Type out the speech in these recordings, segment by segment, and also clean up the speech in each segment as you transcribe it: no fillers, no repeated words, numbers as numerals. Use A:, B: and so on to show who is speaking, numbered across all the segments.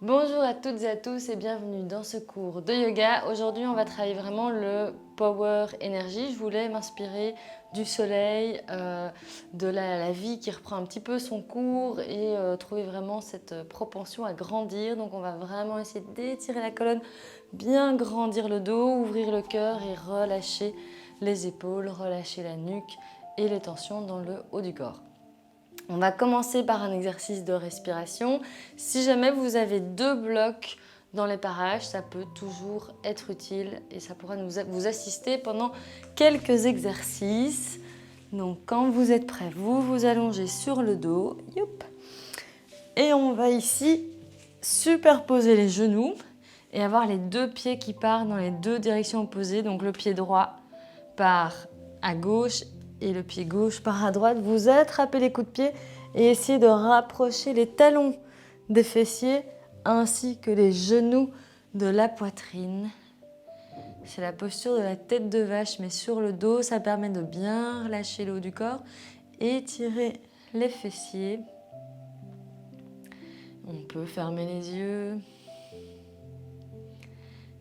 A: Bonjour à toutes et à tous et bienvenue dans ce cours de yoga. Aujourd'hui, on va travailler vraiment le power énergie. Je voulais m'inspirer du soleil, de la vie qui reprend un petit peu son cours et trouver vraiment cette propension à grandir. Donc, on va vraiment essayer d'étirer la colonne, bien grandir le dos, ouvrir le cœur et relâcher les épaules, relâcher la nuque et les tensions dans le haut du corps. On va commencer par un exercice de respiration. Si jamais vous avez deux blocs dans les parages, ça peut toujours être utile et ça pourra vous assister pendant quelques exercices. Donc quand vous êtes prêts, vous vous allongez sur le dos. Youp. Et on va ici superposer les genoux et avoir les deux pieds qui partent dans les deux directions opposées. Donc le pied droit part à gauche et le pied gauche part à droite. Vous attrapez les coups de pied et essayez de rapprocher les talons des fessiers ainsi que les genoux de la poitrine. C'est la posture de la tête de vache mais sur le dos. Ça permet de bien relâcher le haut du corps. Étirer les fessiers. On peut fermer les yeux.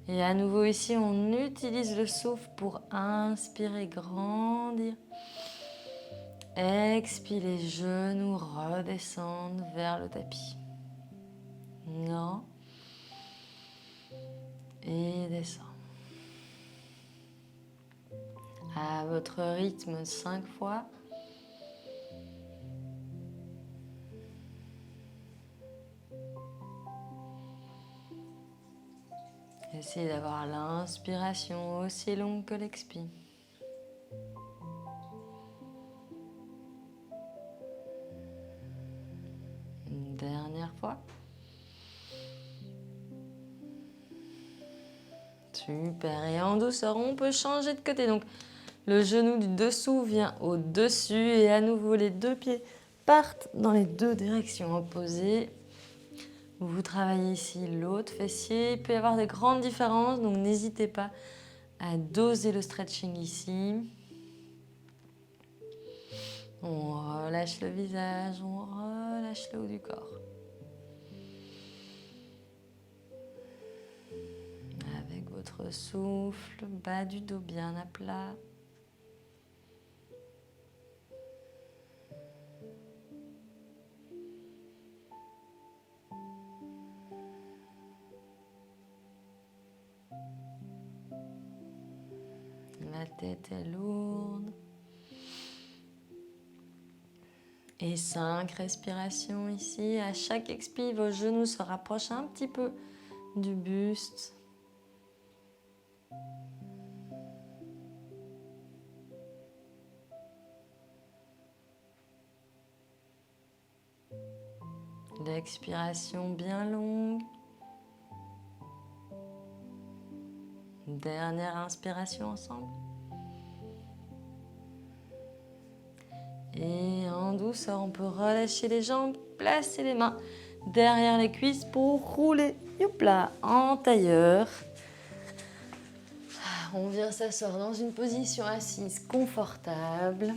A: Et à nouveau ici, on utilise le souffle pour inspirer, grandir. Expire, les genoux redescendent vers le tapis. Non. Et descend. À votre rythme, 5 fois. Essayez d'avoir l'inspiration aussi longue que l'expire. Une dernière fois. Super. Et en douceur, on peut changer de côté. Donc, le genou du dessous vient au-dessus et à nouveau, les deux pieds partent dans les deux directions opposées. Vous travaillez ici l'autre fessier. Il peut y avoir des grandes différences, donc n'hésitez pas à doser le stretching ici. On relâche le visage, on relâche le haut du corps. Avec votre souffle, bas du dos bien à plat. La tête est lourde. Et 5 respirations ici. À chaque expire, vos genoux se rapprochent un petit peu du buste. L'expiration bien longue. Dernière inspiration ensemble. Et en douceur, on peut relâcher les jambes, placer les mains derrière les cuisses pour rouler, là, en tailleur. On vient s'asseoir dans une position assise confortable.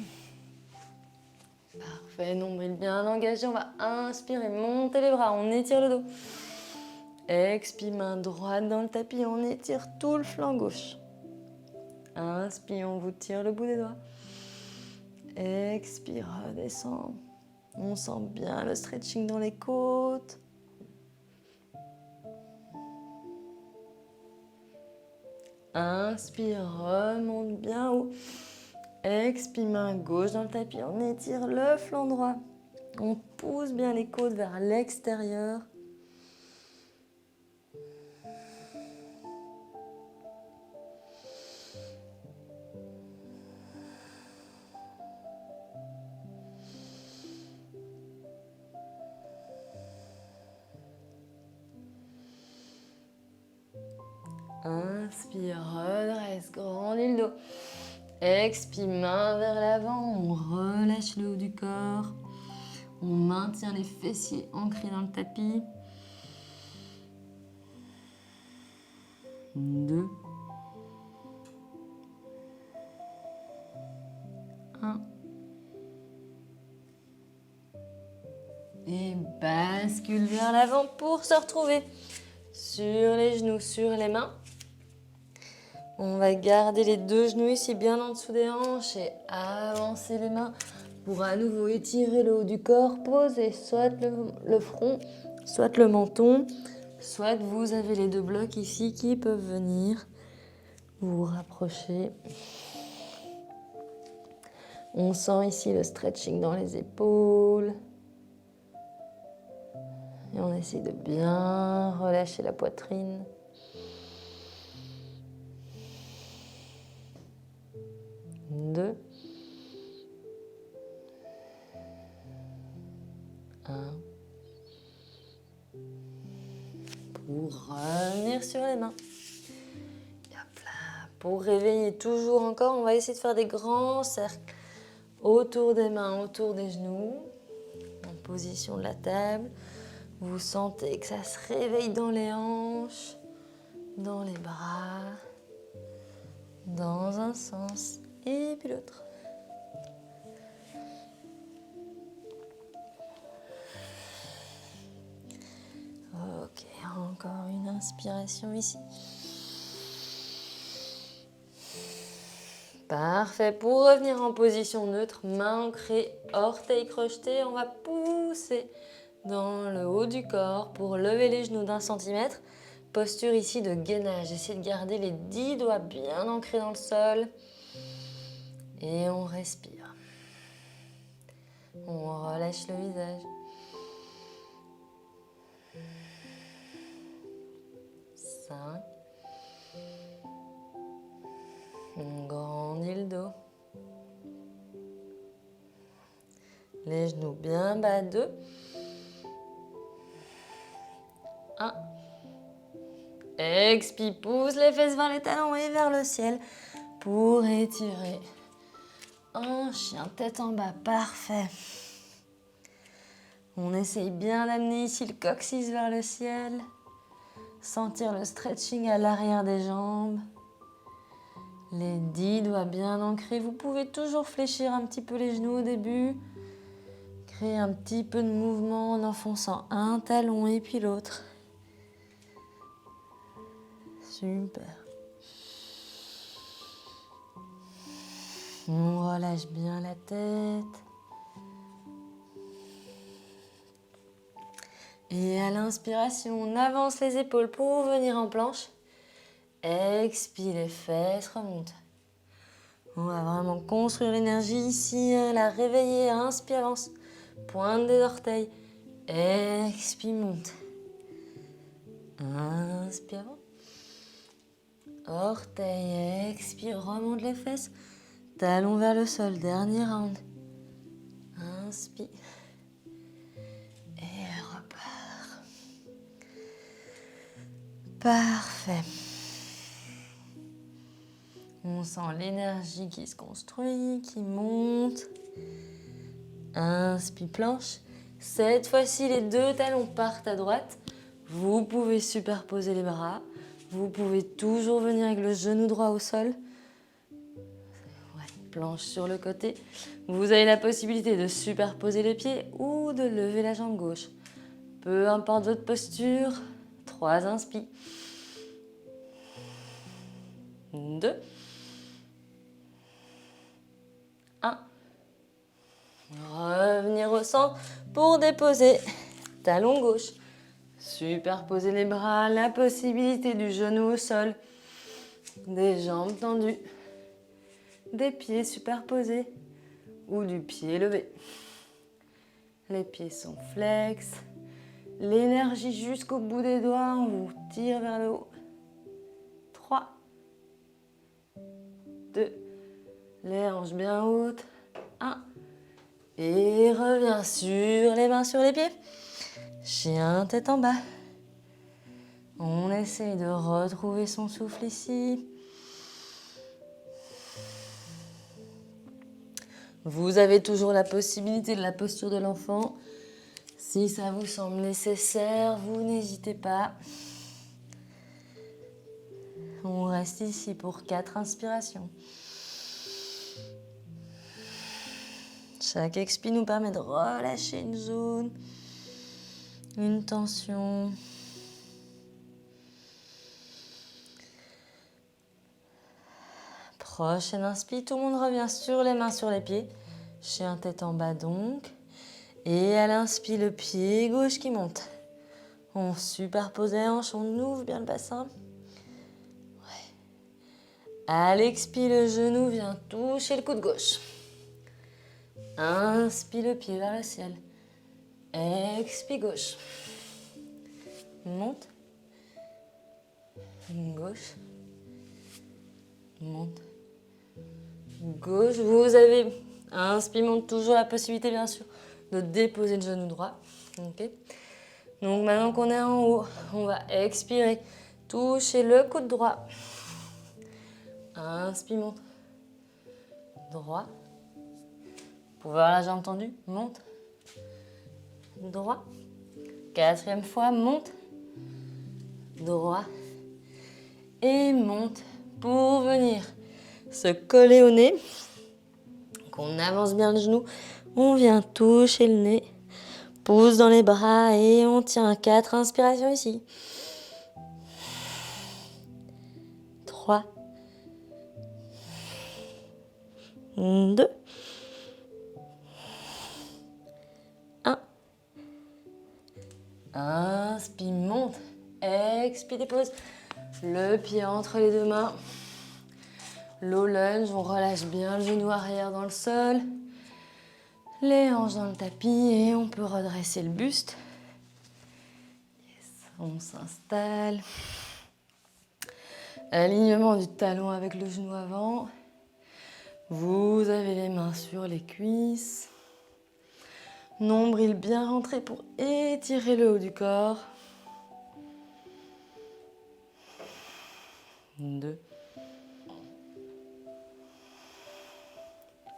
A: Parfait, nombril bien engagé. On va inspirer, monter les bras, on étire le dos. Expire, main droite dans le tapis, on étire tout le flanc gauche. Inspire, on vous tire le bout des doigts. Expire, redescend. On sent bien le stretching dans les côtes. Inspire, remonte bien haut. Expire, main gauche dans le tapis. On étire le flanc droit. On pousse bien les côtes vers l'extérieur. Inspire, redresse, grandis le dos. Expire, main vers l'avant, on relâche le haut du corps. On maintient les fessiers ancrés dans le tapis. 2. 1. Et bascule vers l'avant pour se retrouver sur les genoux, sur les mains. On va garder les deux genoux ici bien en dessous des hanches et avancer les mains pour à nouveau étirer le haut du corps. Poser soit le front, soit le menton, soit vous avez les deux blocs ici qui peuvent venir vous rapprocher. On sent ici le stretching dans les épaules. Et on essaie de bien relâcher la poitrine. Deux. Un. Pour revenir sur les mains. Et hop là. Pour réveiller toujours encore, on va essayer de faire des grands cercles autour des mains, autour des genoux, en position de la table. Vous sentez que ça se réveille dans les hanches, dans les bras, dans un sens et puis l'autre. Ok, encore une inspiration ici. Parfait, pour revenir en position neutre, main ancrée, orteils crochetés, on va pousser dans le haut du corps pour lever les genoux d'1 centimètre. Posture ici de gainage, essayez de garder les 10 doigts bien ancrés dans le sol. Et on respire. On relâche le visage. 5. On grandit le dos. Les genoux bien bas. 2. 1. Expire, pousse les fesses vers les talons et vers le ciel pour étirer. En chien, tête en bas, parfait. On essaye bien d'amener ici le coccyx vers le ciel. Sentir le stretching à l'arrière des jambes. Les 10 doigts bien ancrés. Vous pouvez toujours fléchir un petit peu les genoux au début. Créer un petit peu de mouvement en enfonçant un talon et puis l'autre. Super. On relâche bien la tête. Et à l'inspiration, on avance les épaules pour venir en planche. Expire, les fesses remontent. On va vraiment construire l'énergie ici, la réveiller. Inspire, avance. Pointe des orteils. Expire, monte. Inspire, avance. Orteil, expire, remonte les fesses. Talons vers le sol, dernier round. Inspire. Et repart. Parfait. On sent l'énergie qui se construit, qui monte. Inspire, planche. Cette fois-ci, les deux talons partent à droite. Vous pouvez superposer les bras. Vous pouvez toujours venir avec le genou droit au sol. Ouais, planche sur le côté. Vous avez la possibilité de superposer les pieds ou de lever la jambe gauche. Peu importe votre posture. 3 inspires. 2. 1. Revenir au centre pour déposer talon gauche. Superposer les bras, la possibilité du genou au sol, des jambes tendues, des pieds superposés ou du pied levé. Les pieds sont flex, l'énergie jusqu'au bout des doigts, on vous tire vers le haut. 3, 2, les hanches bien hautes, 1, et reviens sur les mains sur les pieds. Chien, tête en bas. On essaie de retrouver son souffle ici. Vous avez toujours la possibilité de la posture de l'enfant. Si ça vous semble nécessaire, vous n'hésitez pas. On reste ici pour 4 inspirations. Chaque expire nous permet de relâcher une zone. Une tension. Prochaine inspire, tout le monde revient sur les mains, sur les pieds. Chien tête en bas donc. Et à l'inspire, le pied gauche qui monte. On superpose les hanches, on ouvre bien le bassin. À l'expire, le genou vient toucher le coude gauche. Inspire le pied vers le ciel. Expire gauche. Monte. Gauche. Monte. Gauche. Vous avez, inspire, monte, toujours la possibilité bien sûr de déposer le genou droit. Okay. Donc maintenant qu'on est en haut, on va expirer. Toucher le coude droit. Inspire, monte. Droit. Pour voir la jambe tendue, monte. Droit. 4e fois, monte. Droit. Et monte pour venir se coller au nez. Donc on avance bien le genou. On vient toucher le nez. Pousse dans les bras et on tient 4 inspirations ici. 3. 2. 1. Inspire, monte. Expire, dépose. Le pied entre les deux mains. Low lunge, on relâche bien le genou arrière dans le sol. Les hanches dans le tapis et on peut redresser le buste. Yes. On s'installe. Alignement du talon avec le genou avant. Vous avez les mains sur les cuisses. Nombril bien rentré pour étirer le haut du corps. 2.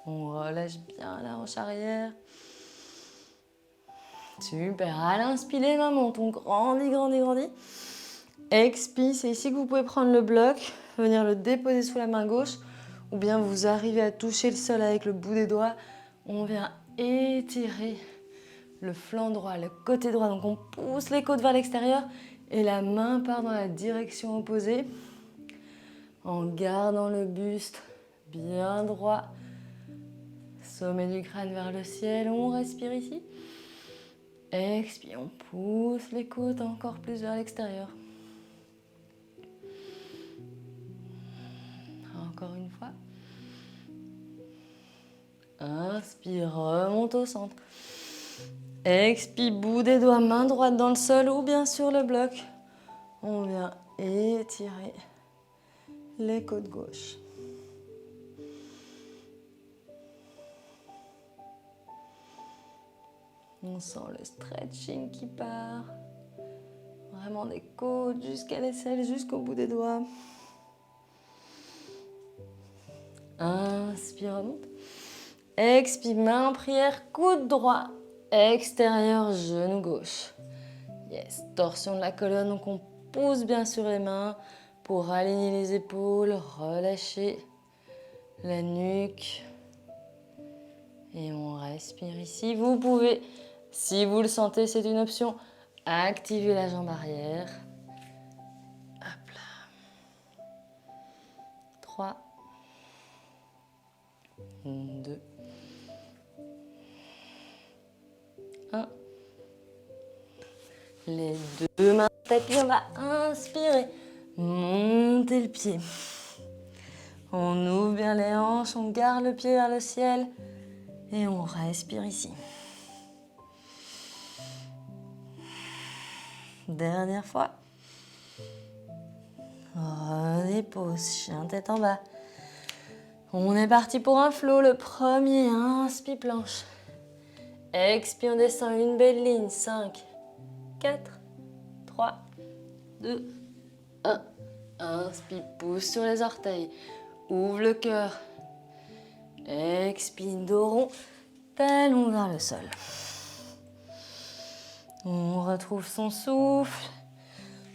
A: On relâche bien la hanche arrière. Super. À l'inspire, les mains montent. On grandit, grandit, grandit. Expire, c'est ici que vous pouvez prendre le bloc, venir le déposer sous la main gauche, ou bien vous arrivez à toucher le sol avec le bout des doigts. On vient étirer le flanc droit, le côté droit. Donc on pousse les côtes vers l'extérieur et la main part dans la direction opposée en gardant le buste bien droit. Sommet du crâne vers le ciel, on respire ici. Expire, on pousse les côtes encore plus vers l'extérieur. Encore une fois. Inspire, remonte au centre. Expire, bout des doigts, main droite dans le sol ou bien sur le bloc. On vient étirer les côtes gauches. On sent le stretching qui part. Vraiment des côtes jusqu'à l'aisselle, jusqu'au bout des doigts. Inspire, remonte. Expire, main en prière, coude droit. Extérieur, genou gauche. Yes, torsion de la colonne, donc on pousse bien sur les mains pour aligner les épaules, relâcher la nuque. Et on respire ici. Vous pouvez, si vous le sentez, c'est une option, activer la jambe arrière. Hop là. 3, 2, 1. Les deux mains au tapis, on va inspirer, monter le pied. On ouvre bien les hanches, on garde le pied vers le ciel et on respire ici. Dernière fois. Redépose, chien tête en bas. On est parti pour un flow. Le premier, inspire planche. Expire, on descend une belle ligne. 5, 4, 3, 2, 1. Inspire, pousse sur les orteils. Ouvre le cœur. Expire, dos rond. Talon vers le sol. On retrouve son souffle.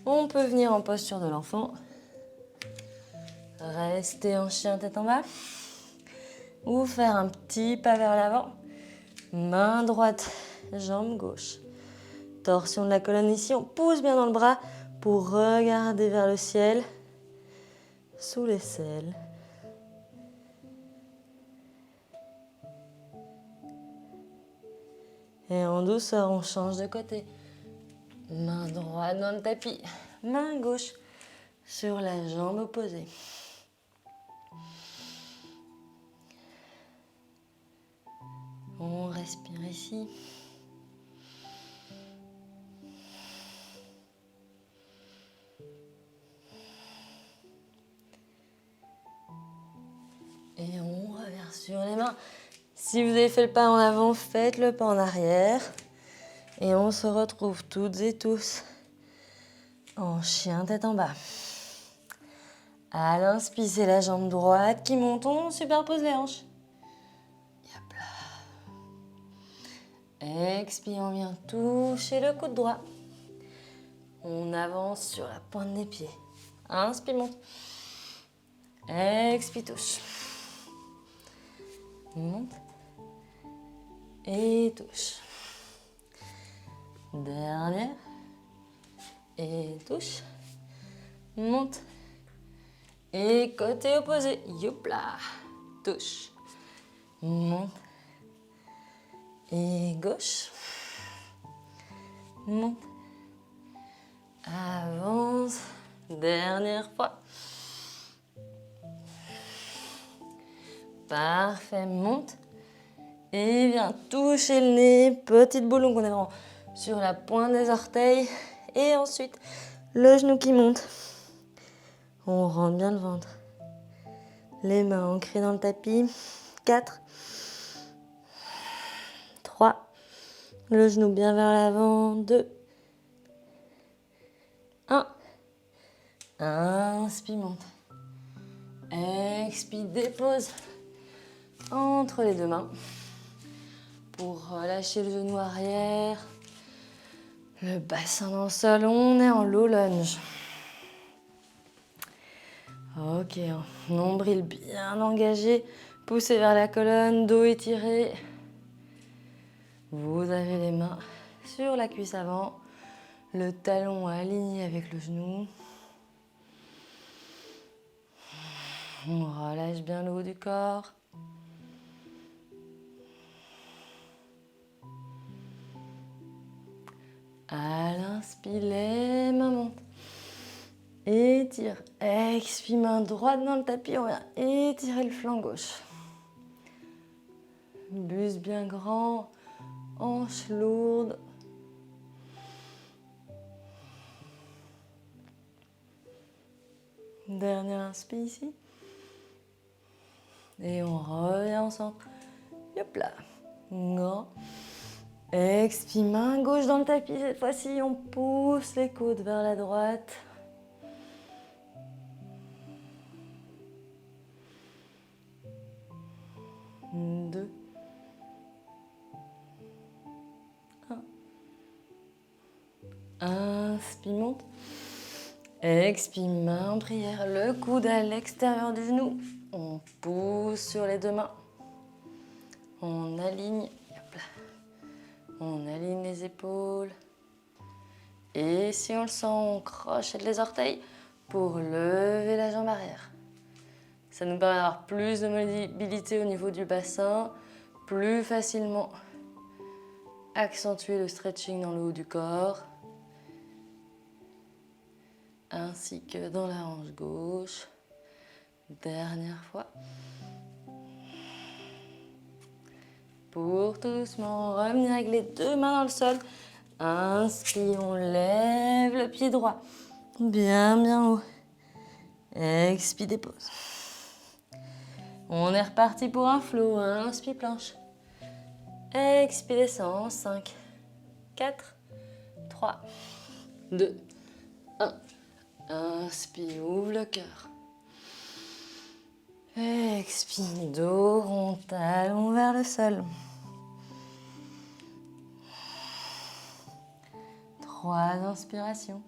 A: On peut venir en posture de l'enfant. Rester en chien tête en bas. Ou faire un petit pas vers l'avant. Main droite, jambe gauche. torsion de la colonne ici. On pousse bien dans le bras pour regarder vers le ciel, sous l'aisselle. Et en douceur, on change de côté. Main droite dans le tapis, main gauche sur la jambe opposée. On respire ici. Et on revient sur les mains. Si vous avez fait le pas en avant, faites le pas en arrière. Et on se retrouve toutes et tous en chien tête en bas. À l'inspire, c'est la jambe droite qui monte. On superpose les hanches. Yop là. Expire, on vient toucher le coude droit. On avance sur la pointe des pieds. Inspire, monte. Expire, touche. Monte. Et touche. Dernière. Et touche. Monte. Et côté opposé. Youp là. Touche. Monte. Et gauche. Monte. Avance. Dernière fois. Parfait. Monte. Et viens toucher le nez. Petite boule. Donc on est vraiment sur la pointe des orteils. Et ensuite, le genou qui monte. On rentre bien le ventre. Les mains ancrées dans le tapis. 4. 3. Le genou bien vers l'avant. 2. 1. Inspire, monte. Expire, dépose entre les deux mains pour relâcher le genou arrière. Le bassin dans le sol, on est en low lunge. Ok, nombril bien engagé, poussez vers la colonne, dos étiré. Vous avez les mains sur la cuisse avant, le talon aligné avec le genou. On relâche bien le haut du corps. À l'inspire, les mains montent. Étire, expire, main droite dans le tapis, on vient étirer le flanc gauche. Buste bien grand, hanche lourde. Dernier inspire ici. Et on revient en centre. Hop là. Grand. Expire, main gauche dans le tapis. Cette fois-ci, on pousse les coudes vers la droite. Deux. Inspire, monte. Expire, main en prière. Le coude à l'extérieur du genou. On pousse sur les deux mains. On aligne. Hop là. On aligne les épaules. Et si on le sent, on crochette les orteils pour lever la jambe arrière. Ça nous permet d'avoir plus de mobilité au niveau du bassin, plus facilement accentuer le stretching dans le haut du corps, ainsi que dans la hanche gauche. Dernière fois. Pour tout doucement revenir avec les deux mains dans le sol. Inspire, on lève le pied droit. Bien haut. Expire, dépose. On est reparti pour un flow. Inspire, planche. Expire, descend. 5, 4, 3, 2, 1. Inspire, ouvre le cœur. Expire, dos rond, talon vers le sol. 3 inspirations.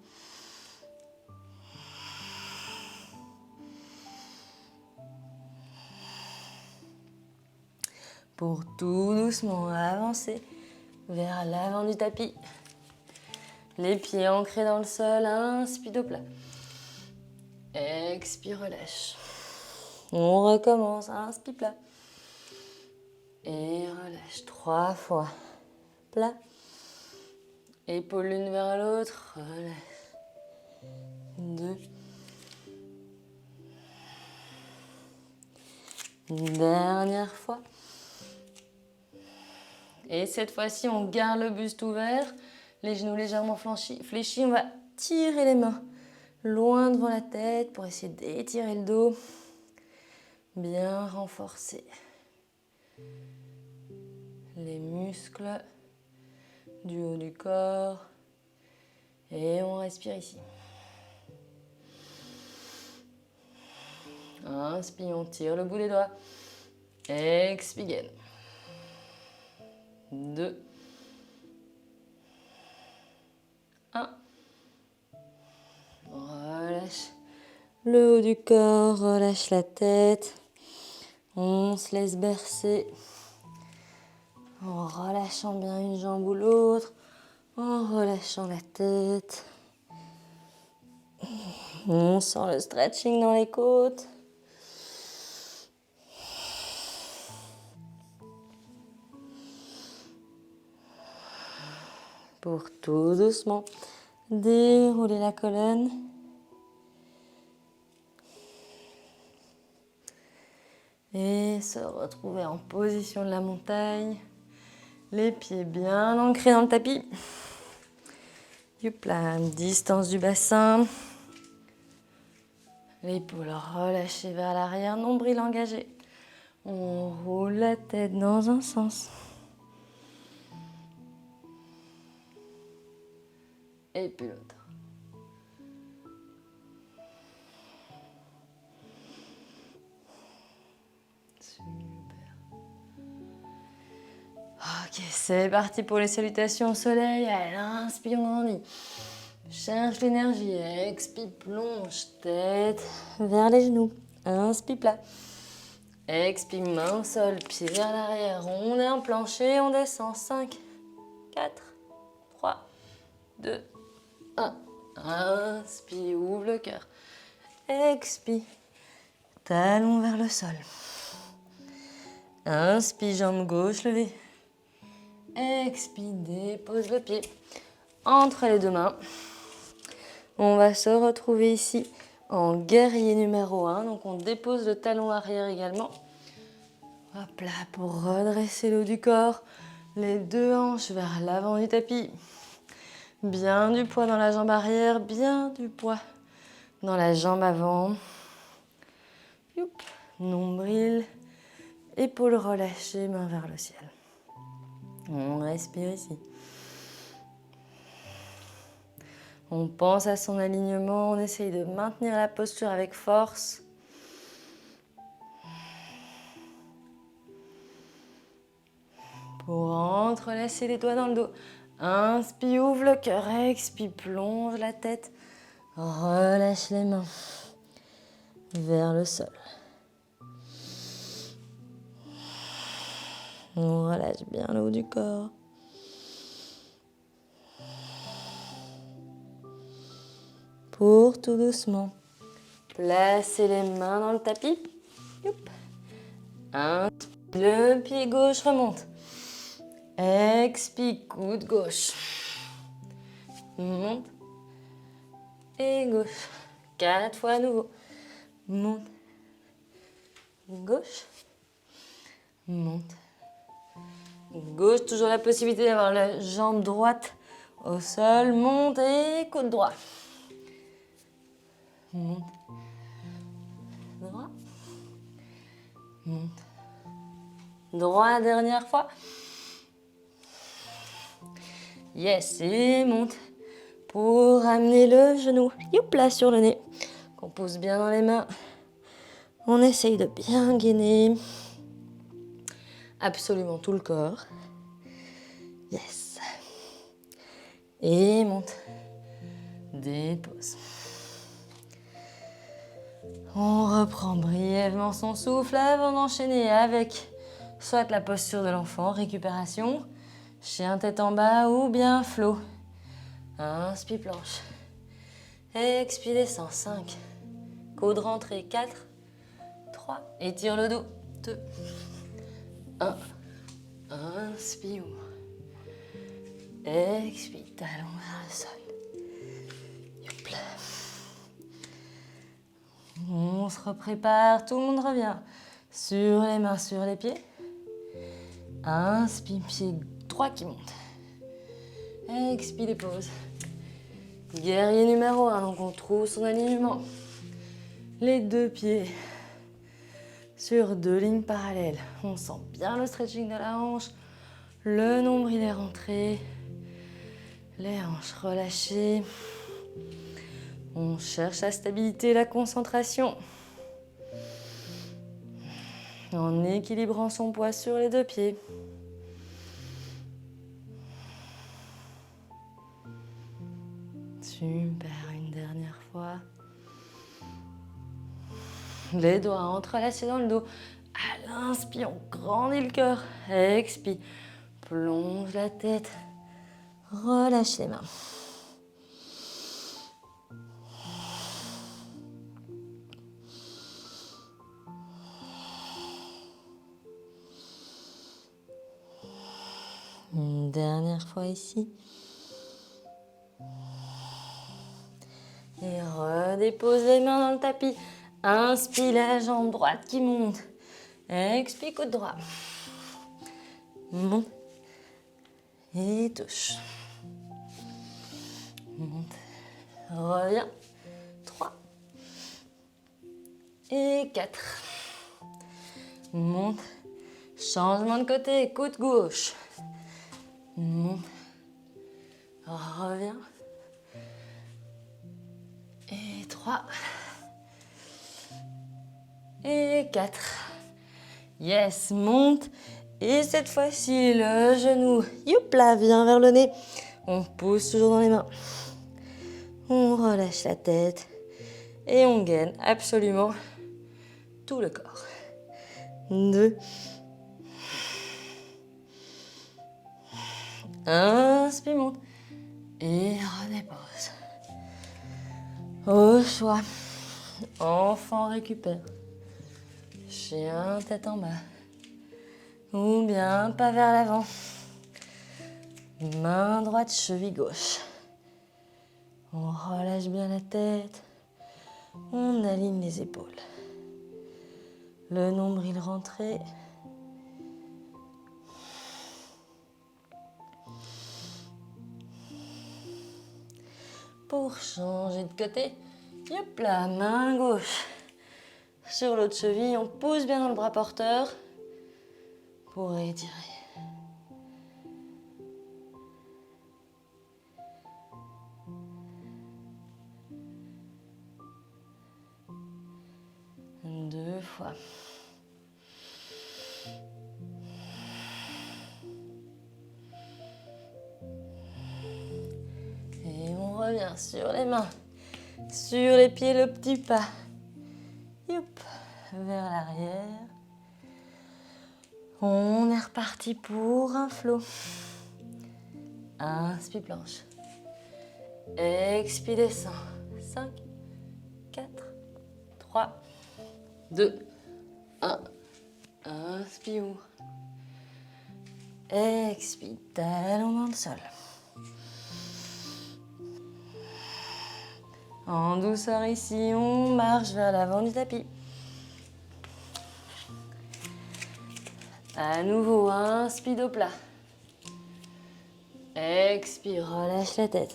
A: Pour tout doucement avancer vers l'avant du tapis. Les pieds ancrés dans le sol, inspire dos plat. Expire, relâche. On recommence, inspire plat. Et relâche 3 fois. Plat. Épaules l'une vers l'autre, relâche. 2. Dernière fois. Et cette fois-ci, on garde le buste ouvert, les genoux légèrement fléchis. On va tirer les mains loin devant la tête pour essayer d'étirer le dos. Bien renforcer les muscles du haut du corps. Et on respire ici. Inspire, on tire le bout des doigts. Expire. 2. 1. Relâche le haut du corps, relâche la tête. On se laisse bercer en relâchant bien une jambe ou l'autre, en relâchant la tête. On sent le stretching dans les côtes. Pour tout doucement dérouler la colonne. Et se retrouver en position de la montagne. Les pieds bien ancrés dans le tapis. Youpla, distance du bassin. L'épaule relâchée vers l'arrière, nombril engagé. On roule la tête dans un sens. Et puis l'autre. Super. Ok, c'est parti pour les salutations au soleil. Allez, inspire, on grandit. Cherche l'énergie. Expire, plonge tête vers les genoux. Inspire plat. Expire, main au sol, pied vers l'arrière. On est en plancher, on descend. 5, 4, 3, 2, 1. Inspire, ouvre le cœur. Expire, talon vers le sol. Inspire, jambe gauche levée. Expire, dépose le pied entre les deux mains. On va se retrouver ici en guerrier numéro 1. Donc on dépose le talon arrière également. Hop là, pour redresser le haut du corps. Les deux hanches vers l'avant du tapis. Bien du poids dans la jambe arrière, bien du poids dans la jambe avant. Youp. Nombril, épaules relâchées, main vers le ciel. On respire ici. On pense à son alignement, on essaye de maintenir la posture avec force. Pour entrelacer les doigts dans le dos. Inspire, ouvre le cœur, expire, plonge la tête. Relâche les mains vers le sol. On relâche bien le haut du corps. Pour tout doucement, placez les mains dans le tapis. Inspire, le pied gauche remonte. Expire, coude gauche. Monte. Et gauche. 4 fois à nouveau. Monte. Gauche. Monte. Gauche, toujours la possibilité d'avoir la jambe droite au sol. Monte et coude droit. Monte. Droit. Monte. Droit, dernière fois. Yes, et monte. Pour amener le genou, là sur le nez. Qu'on pose bien dans les mains. On essaye de bien gainer absolument tout le corps. Yes. Et monte. Dépose. On reprend brièvement son souffle avant d'enchaîner avec soit la posture de l'enfant, récupération, chien tête en bas ou bien flow. Inspire, planche. Expire, descend. 5. Coude rentrée. 4, 3. Étire le dos. 2, 1. Inspire, ouvre. Expire, talon vers le sol. Hop là. On se reprépare, tout le monde revient. Sur les mains, sur les pieds. Inspire, pied droit qui monte. Expire, dépose. Guerrier numéro 1, donc on trouve son alignement. Les deux pieds sur 2 lignes parallèles. On sent bien le stretching de la hanche. Le nombril est rentré. Les hanches relâchées. On cherche la stabilité, la concentration. En équilibrant son poids sur les 2 pieds. Super, une dernière fois. Les doigts entrelacés dans le dos. À l'inspire, on grandit le cœur. Expire, plonge la tête. Relâche les mains. Une dernière fois ici. Et redépose les mains dans le tapis. Inspire, la jambe droite qui monte. Expire, coude droit. Monte. Et touche. Monte. Reviens. 3. Et 4. Monte. Changement de côté, coude gauche. Monte. Reviens. Et 3. Et 4. Yes, monte. Et cette fois-ci, le genou, youp là, vient vers le nez. On pousse toujours dans les mains. On relâche la tête. Et on gaine absolument tout le corps. 2. Inspire, monte. Et redépose. Au choix. Enfant récupère. Chien tête en bas. Ou bien pas vers l'avant. Main droite, cheville gauche. On relâche bien la tête. On aligne les épaules. Le nombril rentré. Pour changer de côté, hop là, main gauche. Sur l'autre cheville, on pousse bien dans le bras porteur pour étirer. Deux fois. Et on revient sur les mains, sur les pieds, le petit pas. Youp, vers l'arrière. On est reparti pour un flow. Inspire, planche. Expire, descend. 5, 4, 3, 2, 1. Inspire, ouvre. Expire, talon dans le sol. En douceur ici, on marche vers l'avant du tapis. À nouveau, inspire dos plat. Expire, relâche la tête.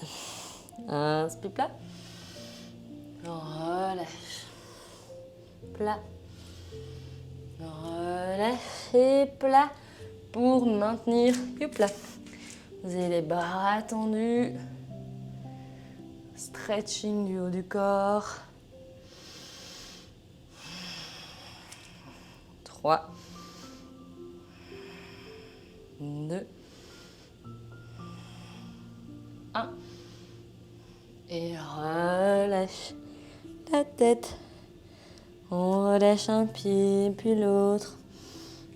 A: Inspire, plat. Relâche. Plat. Relâche et plat pour maintenir. Hop là. Vous avez les bras tendus. Stretching du haut du corps. 3. 2. 1. Et relâche la tête. On relâche un pied, puis l'autre.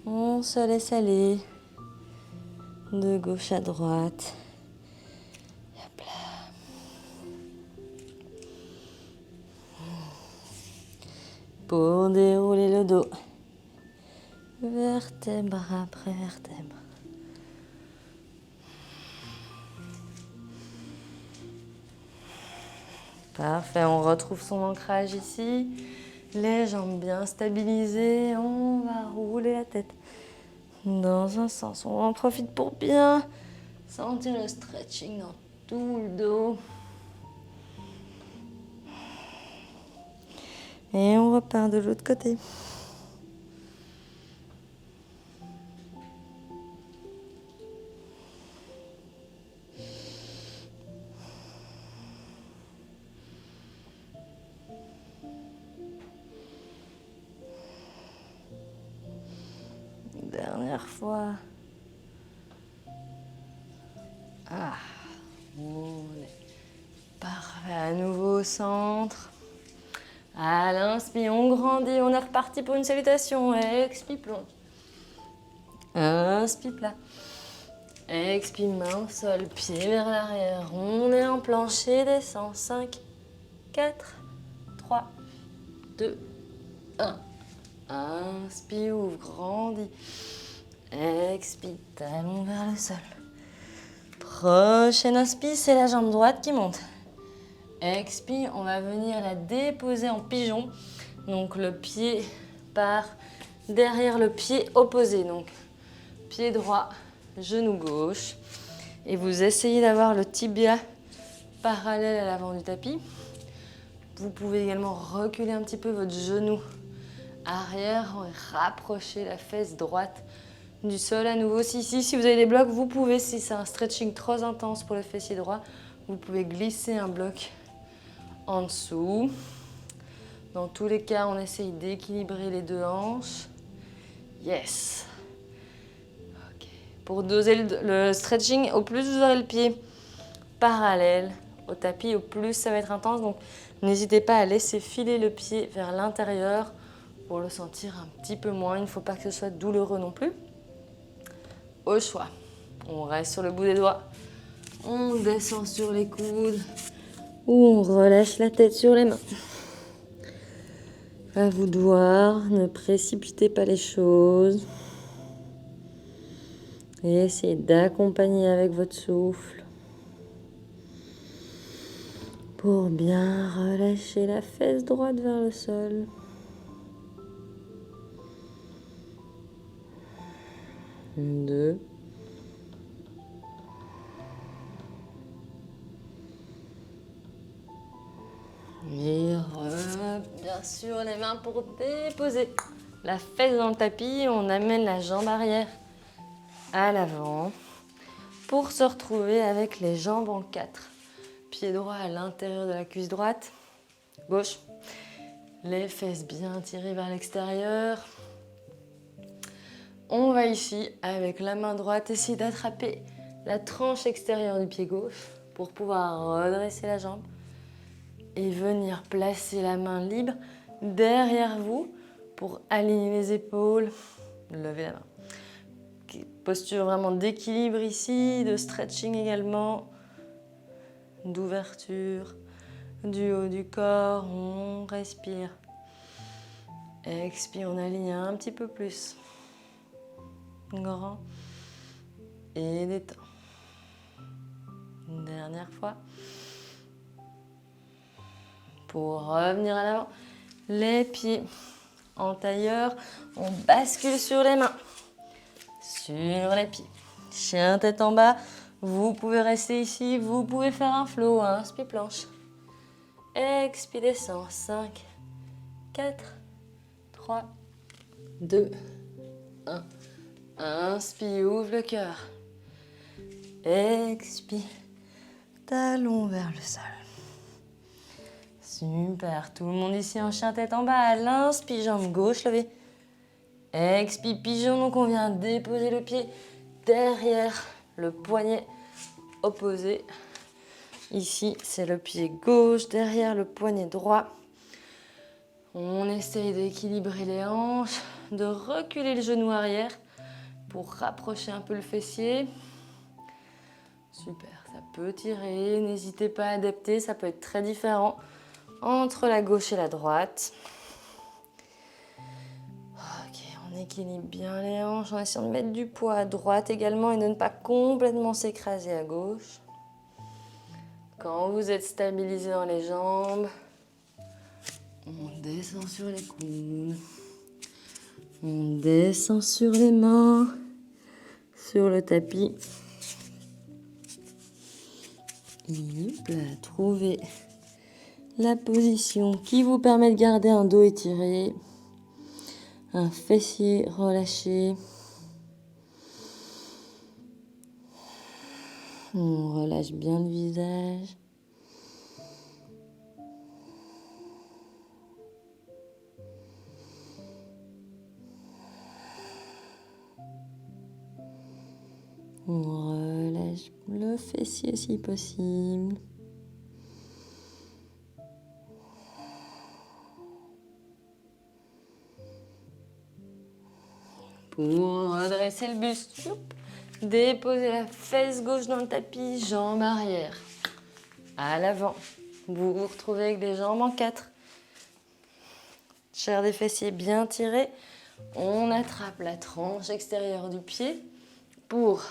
A: On se laisse aller de gauche à droite. Hop là. pour dérouler le dos. Vertèbre après vertèbre. Parfait, on retrouve son ancrage ici. Les jambes bien stabilisées. On va rouler la tête dans un sens. On en profite pour bien sentir le stretching dans tout le dos. Et on repart de l'autre côté. Dernière fois. Ah, on est parfait. À nouveau au centre. À l'inspire, on grandit. On est reparti pour une salutation. Expire, plonge. Inspire, plat. Expire, main au sol, pied vers l'arrière. On est en plancher, descend. 5, 4, 3, 2, 1. Inspire, ouvre, grandis. Expire, talon vers le sol. Prochaine inspire, c'est la jambe droite qui monte. Expire, on va venir la déposer en pigeon. Donc le pied part derrière le pied opposé. Donc pied droit, genou gauche. Et vous essayez d'avoir le tibia parallèle à l'avant du tapis. Vous pouvez également reculer un petit peu votre genou arrière et rapprocher la fesse droite du sol à nouveau. Si vous avez des blocs, vous pouvez, si c'est un stretching trop intense pour le fessier droit, vous pouvez glisser un bloc en dessous. Dans tous les cas, on essaye d'équilibrer les deux hanches. Yes. Okay. Pour doser le stretching, au plus vous aurez le pied parallèle au tapis, au plus ça va être intense. Donc n'hésitez pas à laisser filer le pied vers l'intérieur pour le sentir un petit peu moins. Il ne faut pas que ce soit douloureux non plus. Au choix, on reste sur le bout des doigts, on descend sur les coudes ou on relâche la tête sur les mains. À vous de voir, ne précipitez pas les choses et essayez d'accompagner avec votre souffle pour bien relâcher la fesse droite vers le sol. Deux. Et bien sûr, les mains pour déposer la fesse dans le tapis. On amène la jambe arrière à l'avant pour se retrouver avec les jambes en 4. Pied droit à l'intérieur de la cuisse droite, gauche. Les fesses bien tirées vers l'extérieur. On va ici, avec la main droite, essayer d'attraper la tranche extérieure du pied gauche pour pouvoir redresser la jambe et venir placer la main libre derrière vous pour aligner les épaules, lever la main. Posture vraiment d'équilibre ici, de stretching également, d'ouverture du haut du corps. On respire. Expire, on aligne un petit peu plus. Grand et détend. Une dernière fois. Pour revenir à l'avant, les pieds en tailleur, on bascule sur les mains, sur les pieds. Chien tête en bas, vous pouvez rester ici, vous pouvez faire un flow, inspire planche. Expire, descend, 5, 4, 3, 2, 1. Inspire, ouvre le cœur. Expire, talon vers le sol. Super, tout le monde ici en chien tête en bas. À l'inspire, jambe gauche levée. Expire, pigeon, donc on vient déposer le pied derrière le poignet opposé. Ici, c'est le pied gauche derrière le poignet droit. On essaye d'équilibrer les hanches, de reculer le genou arrière pour rapprocher un peu le fessier. Super, ça peut tirer, n'hésitez pas à adapter, ça peut être très différent entre la gauche et la droite. On équilibre bien les hanches en essayant de mettre du poids à droite également et de ne pas complètement s'écraser à gauche. Quand vous êtes stabilisé dans les jambes, on descend sur les coudes. On descend sur les mains, sur le tapis. Et hop là, trouvez la position qui vous permet de garder un dos étiré, un fessier relâché. On relâche bien le visage. On relâche le fessier si possible. Pour redresser le buste, déposez la fesse gauche dans le tapis, jambe arrière. À l'avant. Vous vous retrouvez avec des jambes en 4. Chair des fessiers bien tirée. On attrape la tranche extérieure du pied pour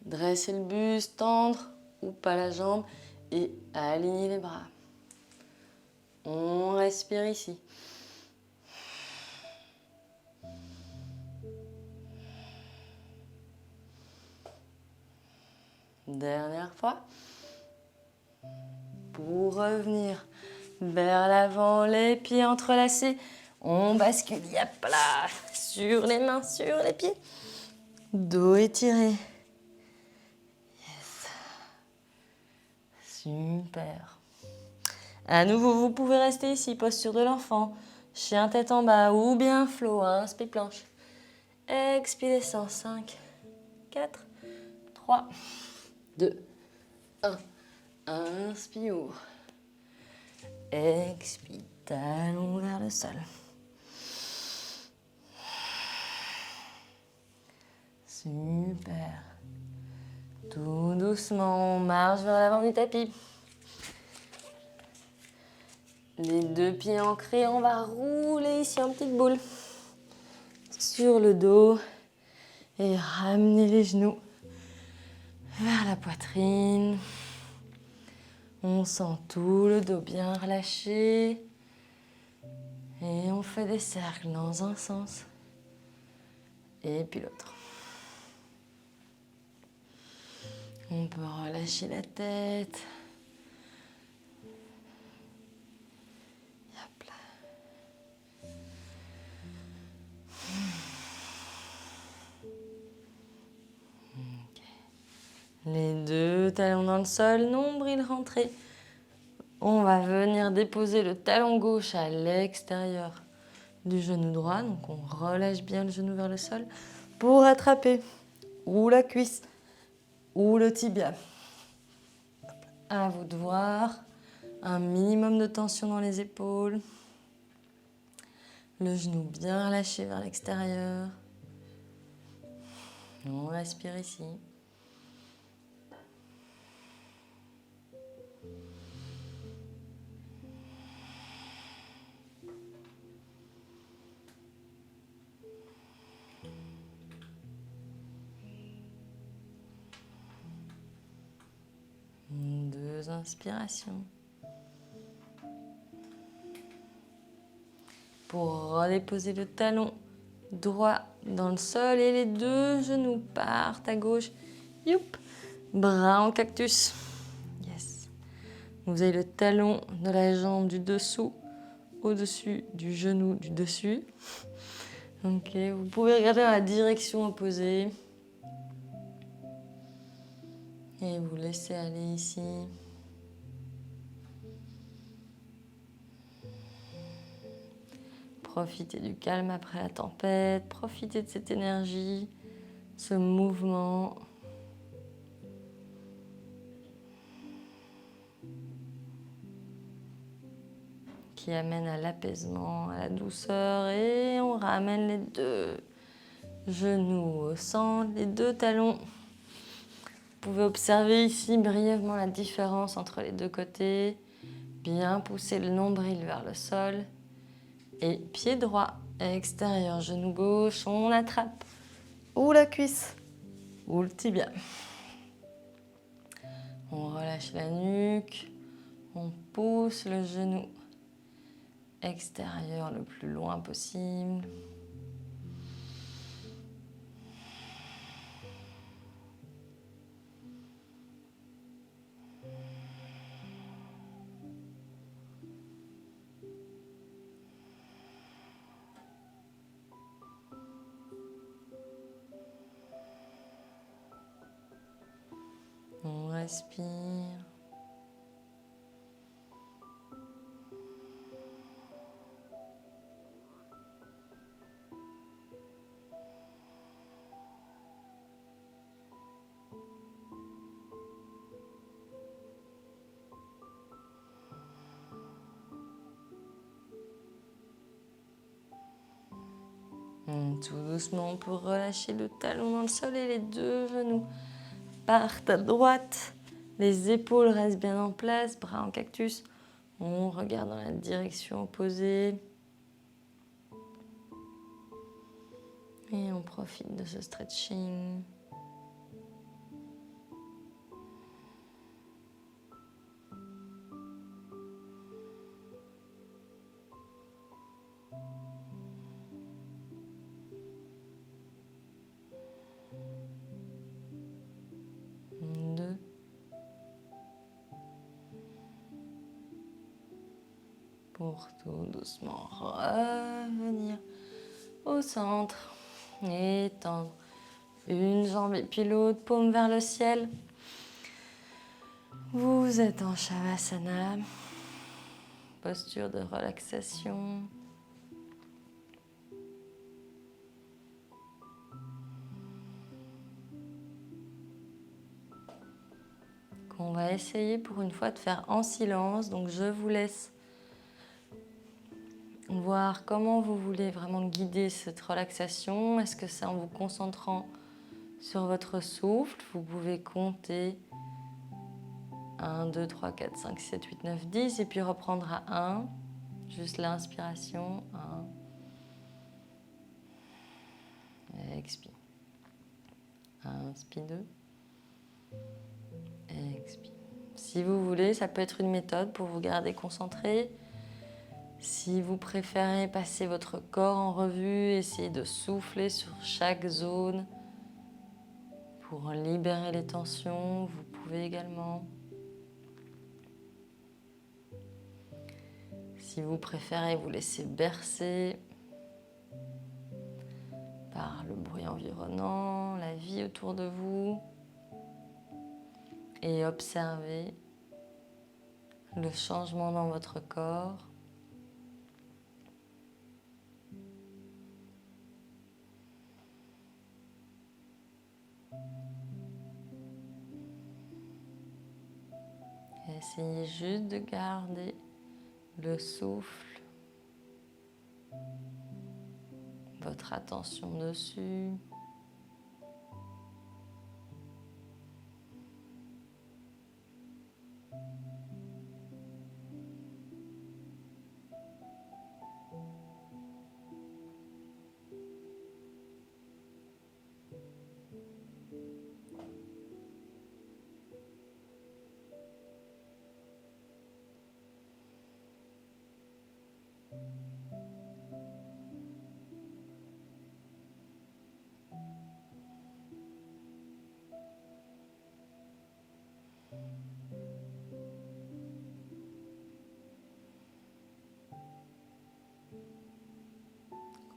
A: dresser le buste, tendre ou pas la jambe et aligner les bras. On respire ici. Dernière fois. Pour revenir vers l'avant, les pieds entrelacés. On bascule, yap là, sur les mains, sur les pieds. Dos étiré. Yes. Super. À nouveau, vous pouvez rester ici, posture de l'enfant. Chien tête en bas ou bien flow, inspire planche. Expirez 5, 4, 3, 2, 1. Inspire, ouvre. Expire, talon vers le sol. Super. Tout doucement, on marche vers l'avant du tapis. Les deux pieds ancrés, on va rouler ici en petite boule. Sur le dos. Et ramener les genoux vers la poitrine. On sent tout le dos bien relâché. Et on fait des cercles dans un sens. Et puis l'autre. On peut relâcher la tête. Hop là. Okay. Les deux talons dans le sol, nombril rentré. On va venir déposer le talon gauche à l'extérieur du genou droit. Donc on relâche bien le genou vers le sol pour attraper ou la cuisse ou le tibia. À vous de voir. Un minimum de tension dans les épaules. Le genou bien relâché vers l'extérieur. On respire ici. Deux inspirations. Pour redéposer le talon droit dans le sol et les deux genoux partent à gauche. Youp. Bras en cactus. Yes. Vous avez le talon de la jambe du dessous au-dessus du genou du dessus. Ok, vous pouvez regarder dans la direction opposée. Et vous laissez aller ici. Profitez du calme après la tempête. Profitez de cette énergie, ce mouvement. Qui amène à l'apaisement, à la douceur. Et on ramène les deux genoux au centre, les deux talons. Vous pouvez observer ici brièvement la différence entre les deux côtés. Bien pousser le nombril vers le sol. Et pied droit Extérieur, genou gauche, on attrape ou la cuisse ou le tibia. On relâche la nuque, on pousse le genou extérieur le plus loin possible. On respire. Tout doucement, on peut relâcher le talon dans le sol et les deux genoux partent à droite. Les épaules restent bien en place, bras en cactus. On regarde dans la direction opposée. Et on profite de ce stretching. Deux. Pour tout doucement revenir au centre. Étendre une jambe et puis l'autre, paume vers le ciel. Vous êtes en Shavasana, posture de relaxation. Qu'on va essayer pour une fois de faire en silence. Donc je vous laisse voir comment vous voulez vraiment guider cette relaxation. Est-ce que c'est en vous concentrant sur votre souffle? Vous pouvez compter 1, 2, 3, 4, 5, 7, 8, 9, 10 et puis reprendre à 1. Juste l'inspiration. 1. Expire. Inspire 2. Expire. Si vous voulez, ça peut être une méthode pour vous garder concentré. Si vous préférez passer votre corps en revue, essayez de souffler sur chaque zone pour libérer les tensions. Vous pouvez également. Si vous préférez vous laisser bercer par le bruit environnant, la vie autour de vous, et observer le changement dans votre corps. Et essayez juste de garder le souffle, votre attention dessus.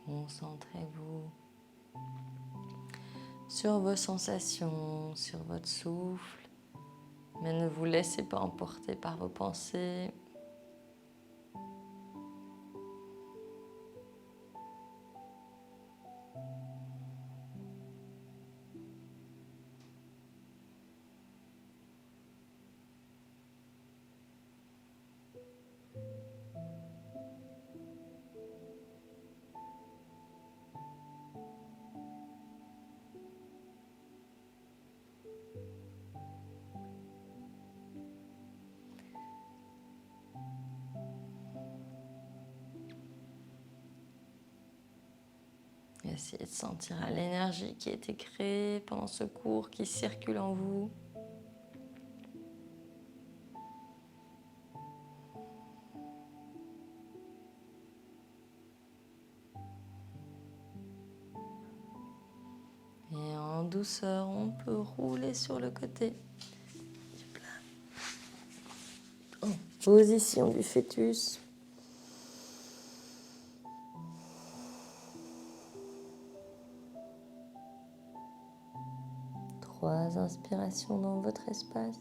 A: Concentrez-vous sur vos sensations, sur votre souffle, mais ne vous laissez pas emporter par vos pensées. Essayez de sentir l'énergie qui a été créée pendant ce cours, qui circule en vous. Et en douceur, on peut rouler sur le côté. En position du fœtus. Trois inspirations dans votre espace.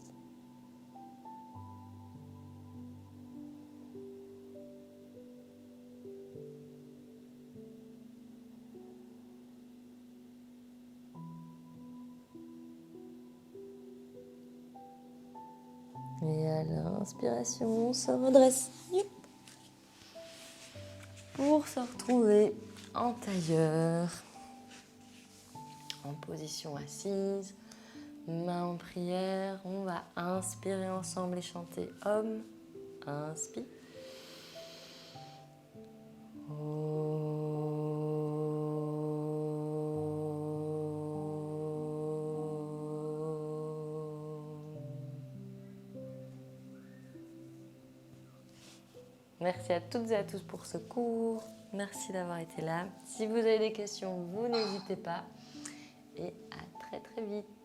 A: Et à l'inspiration, on se redresse pour se retrouver en tailleur, en position assise, main en prière. On va inspirer ensemble et chanter Om. Inspire. Merci à toutes et à tous pour ce cours. Merci d'avoir été là. Si vous avez des questions, vous n'hésitez pas. Et à très très vite.